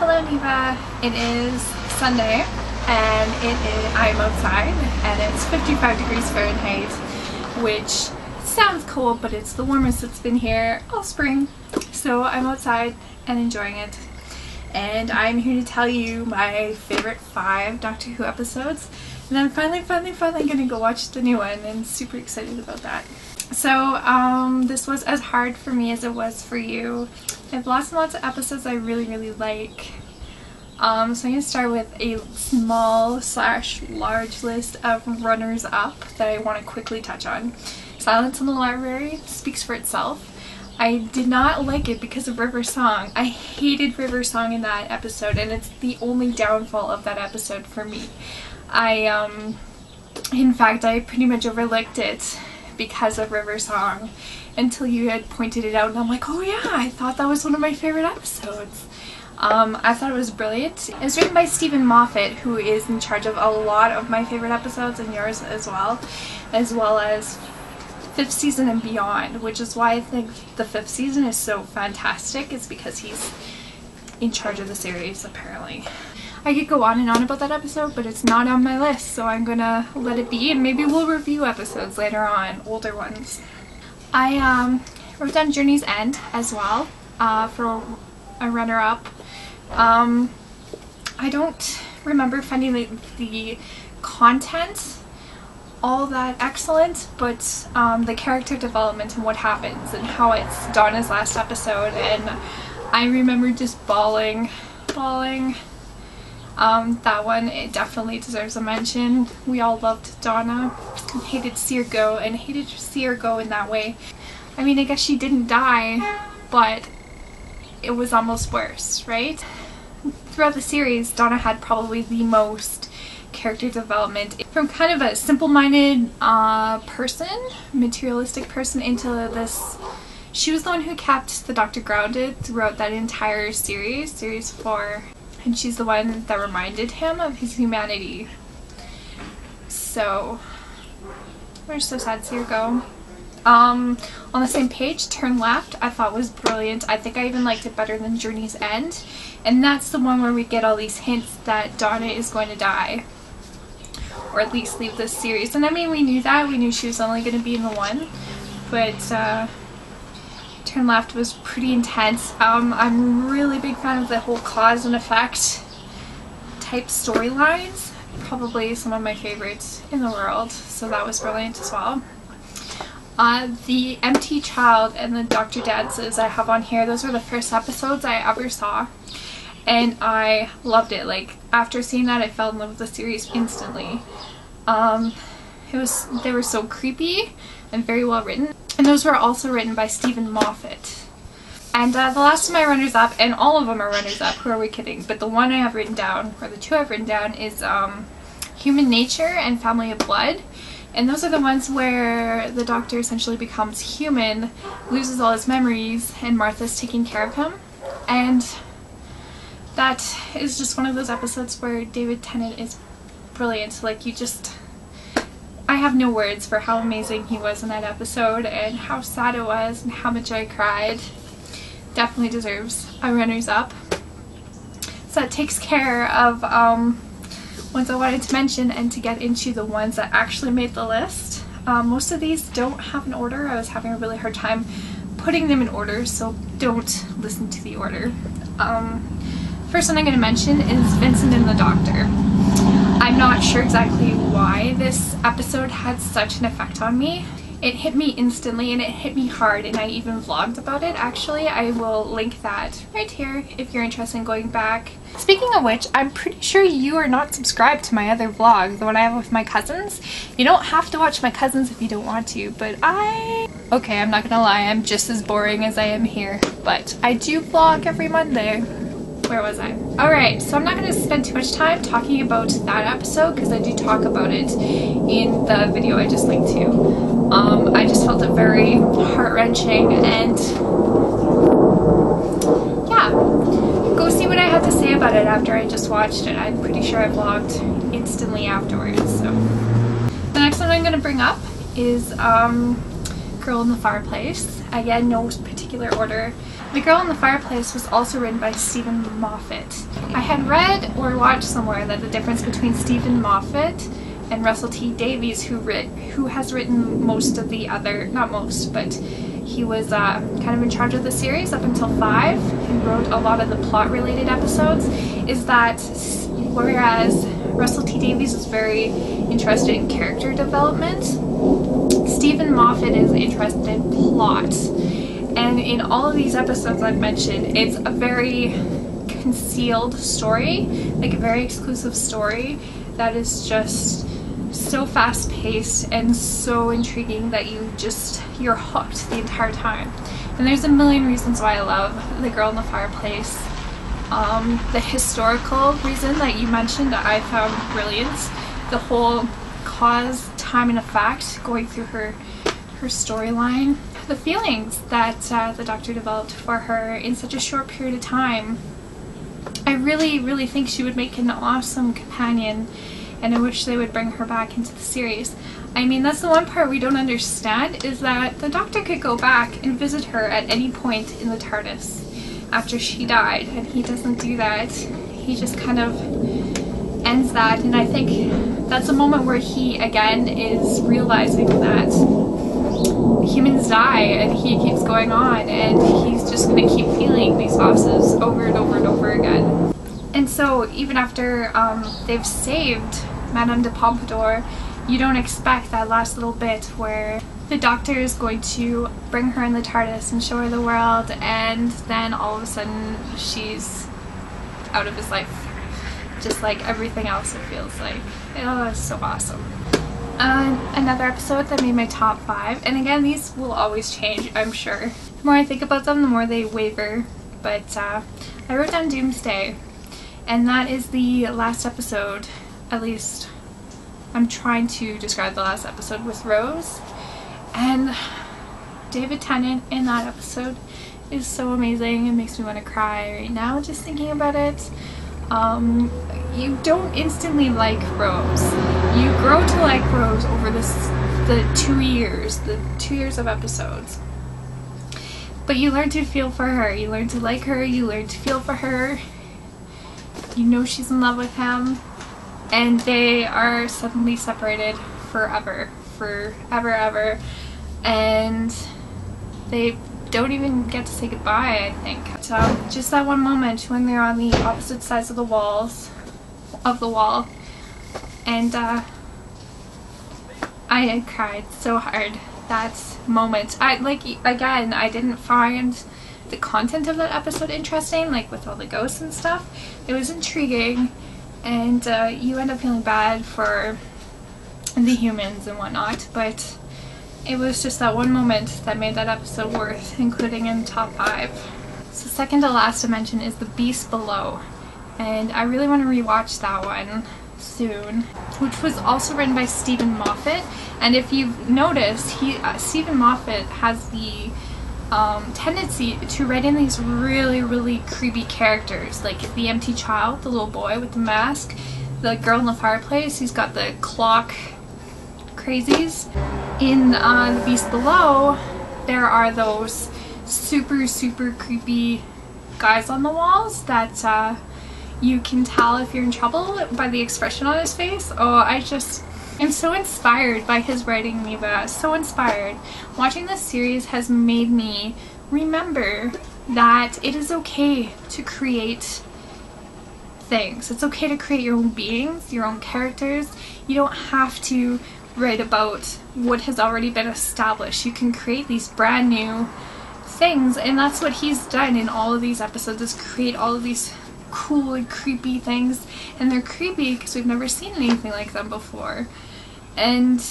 Hello Neva, it is Sunday and I'm outside and it's 55 degrees Fahrenheit, which sounds cold, but it's the warmest it's been here all spring. So I'm outside and enjoying it. And I'm here to tell you my favorite 5 Doctor Who episodes. And I'm finally gonna go watch the new one and super excited about that. So this was as hard for me as it was for you. I have lots and lots of episodes I really like. So I'm going to start with a small/large list of runners-up that I want to quickly touch on. Silence in the Library speaks for itself. I did not like it because of River's song. I hated River's song in that episode, and it's the only downfall of that episode for me. In fact, I pretty much overlooked it because of River's song until you had pointed it out, and I'm like, oh yeah, I thought that was one of my favorite episodes. I thought it was brilliant. It was written by Stephen Moffat, who is in charge of a lot of my favorite episodes and yours as well as 5th season and beyond, which is why I think the 5th season is so fantastic. It's because he's in charge of the series, apparently. I could go on and on about that episode, but it's not on my list, so I'm gonna let it be, and maybe we'll review episodes later on, older ones. I wrote down Journey's End as well for a runner-up. I don't remember finding the content all that excellent, but the character development and what happens and how it's Donna's last episode, and I remember just bawling. That one, it definitely deserves a mention. We all loved Donna and hated to see her go, and hated to see her go in that way. I mean, I guess she didn't die, but it was almost worse, right? Throughout the series, Donna had probably the most character development, from kind of a simple-minded person, materialistic person, into this. She was the one who kept the Doctor grounded throughout that entire series, series 4. And she's the one that reminded him of his humanity. So, we're so sad to see her go. On the same page, Turn Left, I thought was brilliant. I think I even liked it better than Journey's End. And that's the one where we get all these hints that Donna is going to die. Or at least leave this series. And I mean, we knew that. We knew she was only going to be in the one. But, Turn Left was pretty intense. I'm a really big fan of the whole cause and effect type storylines. Probably some of my favorites in the world, so that was brilliant as well. The Empty Child and the Doctor Dances I have on here, those were the first episodes I ever saw, and I loved it. Like, after seeing that, I fell in love with the series instantly. They were so creepy and very well written. And those were also written by Stephen Moffat. And the last of my runners-up, and all of them are runners-up, who are we kidding? But the one I have written down, or the 2 I've written down, is Human Nature and Family of Blood. And those are the ones where the Doctor essentially becomes human, loses all his memories, and Martha's taking care of him. And that is just one of those episodes where David Tennant is brilliant. Like, I have no words for how amazing he was in that episode, and how sad it was, and how much I cried. Definitely deserves a runners-up. So that takes care of ones I wanted to mention, and to get into the ones that actually made the list. Most of these don't have an order. I was having a really hard time putting them in order, so don't listen to the order. First one I'm going to mention is Vincent and the Doctor. I'm not sure exactly why this episode had such an effect on me. It hit me instantly, and it hit me hard, and I even vlogged about it. Actually, I will link that right here if you're interested in going back. Speaking of which, I'm pretty sure you are not subscribed to my other vlog, the one I have with my cousins. You don't have to watch my cousins if you don't want to, but okay, I'm not gonna lie, I'm just as boring as I am here, but I do vlog every Monday. Where was I? Alright, so I'm not going to spend too much time talking about that episode, because I do talk about it in the video I just linked to. I just felt it very heart-wrenching, and yeah, go see what I had to say about it after I just watched it. I'm pretty sure I vlogged instantly afterwards. So the next one I'm going to bring up is Girl in the Fireplace. Again, no particular order. The Girl in the Fireplace was also written by Stephen Moffat. I had read or watched somewhere that the difference between Stephen Moffat and Russell T Davies, who has written most of the other, not most, but he was kind of in charge of the series up until 5 and wrote a lot of the plot related episodes, is that whereas Russell T Davies is very interested in character development, Stephen Moffat is interested in plot. And in all of these episodes I've mentioned, it's a very concealed story, like a very exclusive story that is just so fast-paced and so intriguing that you're hooked the entire time. And there's a million reasons why I love The Girl in the Fireplace. The historical reason that you mentioned that I found brilliant, the whole cause, time, and effect going through her storyline, the feelings that the Doctor developed for her in such a short period of time. I really think she would make an awesome companion, and I wish they would bring her back into the series. I mean, that's the one part we don't understand, is that the Doctor could go back and visit her at any point in the TARDIS after she died, and he doesn't do that. He just kind of ends that, and I think that's a moment where he again is realizing that humans die and he keeps going on, and he's just going to keep feeling these losses over and over and over again. And so even after they've saved Madame de Pompadour, you don't expect that last little bit where the Doctor is going to bring her in the TARDIS and show her the world, and then all of a sudden she's out of his life. Just like everything else, it feels like. Oh, it's so awesome. Another episode that made my top 5, and again, these will always change, I'm sure. The more I think about them, the more they waver, but I wrote down Doomsday, and that is the last episode, at least I'm trying to describe the last episode with Rose, and David Tennant in that episode is so amazing. It makes me want to cry right now just thinking about it. You don't instantly like Rose. You grow to like Rose over the 2 years of episodes. But you learn to feel for her, you learn to like her, you learn to feel for her. You know she's in love with him, and they are suddenly separated forever, ever, and they don't even get to say goodbye, I think. So just that one moment when they're on the opposite sides of the wall, and I cried so hard that moment. I didn't find the content of that episode interesting, like with all the ghosts and stuff. It was intriguing, and you end up feeling bad for the humans and whatnot, but it was just that one moment that made that episode worth including in top 5. So second to last to mention is The Beast Below, and I really want to rewatch that one soon, which was also written by Stephen Moffat. And if you've noticed, Stephen Moffat has the tendency to write in these really creepy characters, like the empty child, the little boy with the mask, the girl in the fireplace, he's got the clock crazies. In The Beast Below, there are those super creepy guys on the walls that you can tell if you're in trouble by the expression on his face. Oh, I'm so inspired by his writing, Neva. So inspired. Watching this series has made me remember that it is okay to create things. It's okay to create your own beings, your own characters. You don't have to write about what has already been established. You can create these brand new things, and that's what he's done in all of these episodes, is create all of these cool and creepy things. And they're creepy because we've never seen anything like them before. And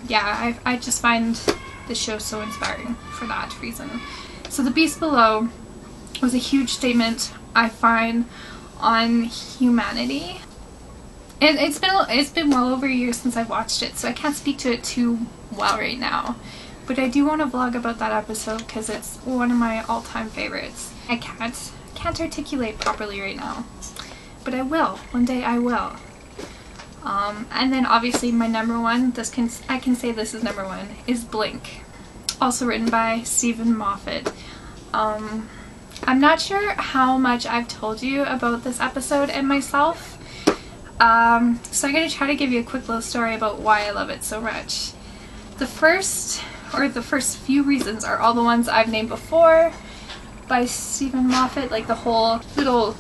yeah, I just find the show so inspiring for that reason. So The Beast Below was a huge statement, I find, on humanity. And it's been well over a year since I've watched it, so I can't speak to it too well right now. But I do want to vlog about that episode because it's one of my all-time favorites. I can't articulate properly right now, but I will. One day I will. And then obviously my number one, I can say this is number one, is Blink. Also written by Stephen Moffat. I'm not sure how much I've told you about this episode and myself, so I'm going to try to give you a quick little story about why I love it so much. The first few reasons are all the ones I've named before by Stephen Moffat, like the whole little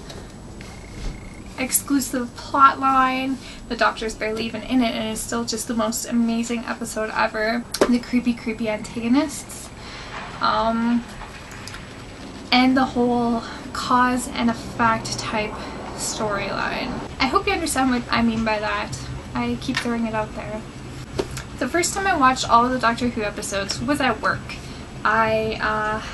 exclusive plot line. The Doctor's barely even in it and it's still just the most amazing episode ever. The creepy antagonists. And the whole cause and effect type storyline. I hope you understand what I mean by that. I keep throwing it out there. The first time I watched all of the Doctor Who episodes was at work. I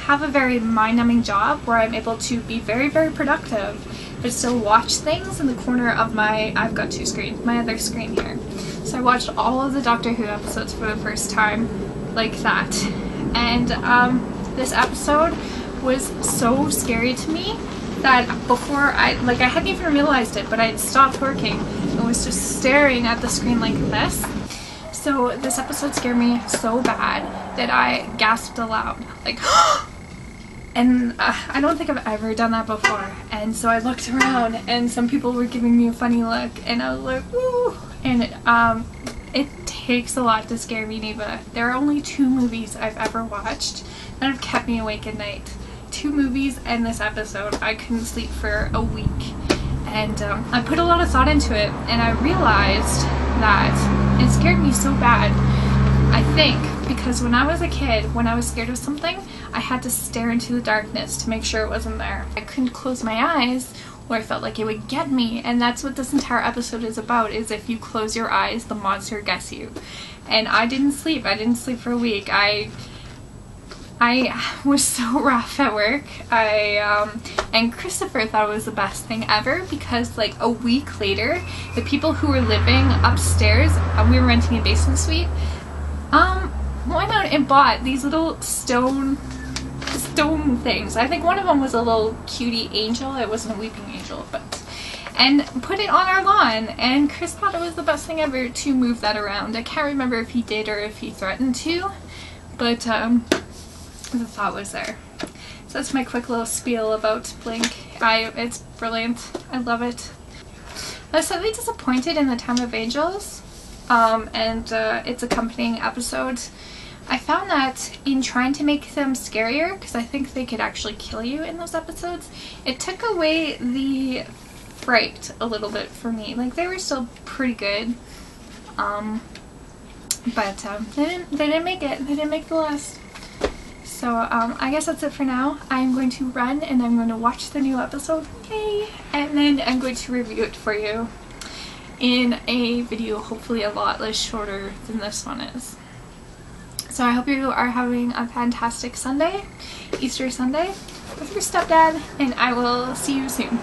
have a very mind-numbing job where I'm able to be very productive but still watch things in the corner of I've got two screens, my other screen here. So I watched all of the Doctor Who episodes for the first time like that. And this episode was so scary to me that before I hadn't even realized it, but I had stopped working and was just staring at the screen like this. So this episode scared me so bad that I gasped aloud, like, and I don't think I've ever done that before. And so I looked around and some people were giving me a funny look and I was like, ooh. And it takes a lot to scare me, Neva. There are only 2 movies I've ever watched that have kept me awake at night. 2 movies and this episode. I couldn't sleep for a week. And I put a lot of thought into it and I realized that it scared me so bad, I think, because when I was a kid, when I was scared of something, I had to stare into the darkness to make sure it wasn't there. I couldn't close my eyes or I felt like it would get me, and that's what this entire episode is about, is if you close your eyes, the monster gets you. And I didn't sleep. I didn't sleep for a week. I was so rough at work. And Christopher thought it was the best thing ever because like a week later, the people who were living upstairs, we were renting a basement suite, went out and bought these little stone things. I think one of them was a little cutie angel. It wasn't a weeping angel, and put it on our lawn, and Chris thought it was the best thing ever to move that around. I can't remember if he did or if he threatened to, but the thought was there. So that's my quick little spiel about Blink. It's brilliant. I love it. I was slightly disappointed in the Time of Angels and its accompanying episodes. I found that in trying to make them scarier, because I think they could actually kill you in those episodes, it took away the fright a little bit for me. Like, they were still pretty good, but they didn't make it. They didn't make the list. So I guess that's it for now. I'm going to run and I'm going to watch the new episode, yay! And then I'm going to review it for you in a video, hopefully a lot less shorter than this one is. So I hope you are having a fantastic Sunday, Easter Sunday, with your stepdad, and I will see you soon.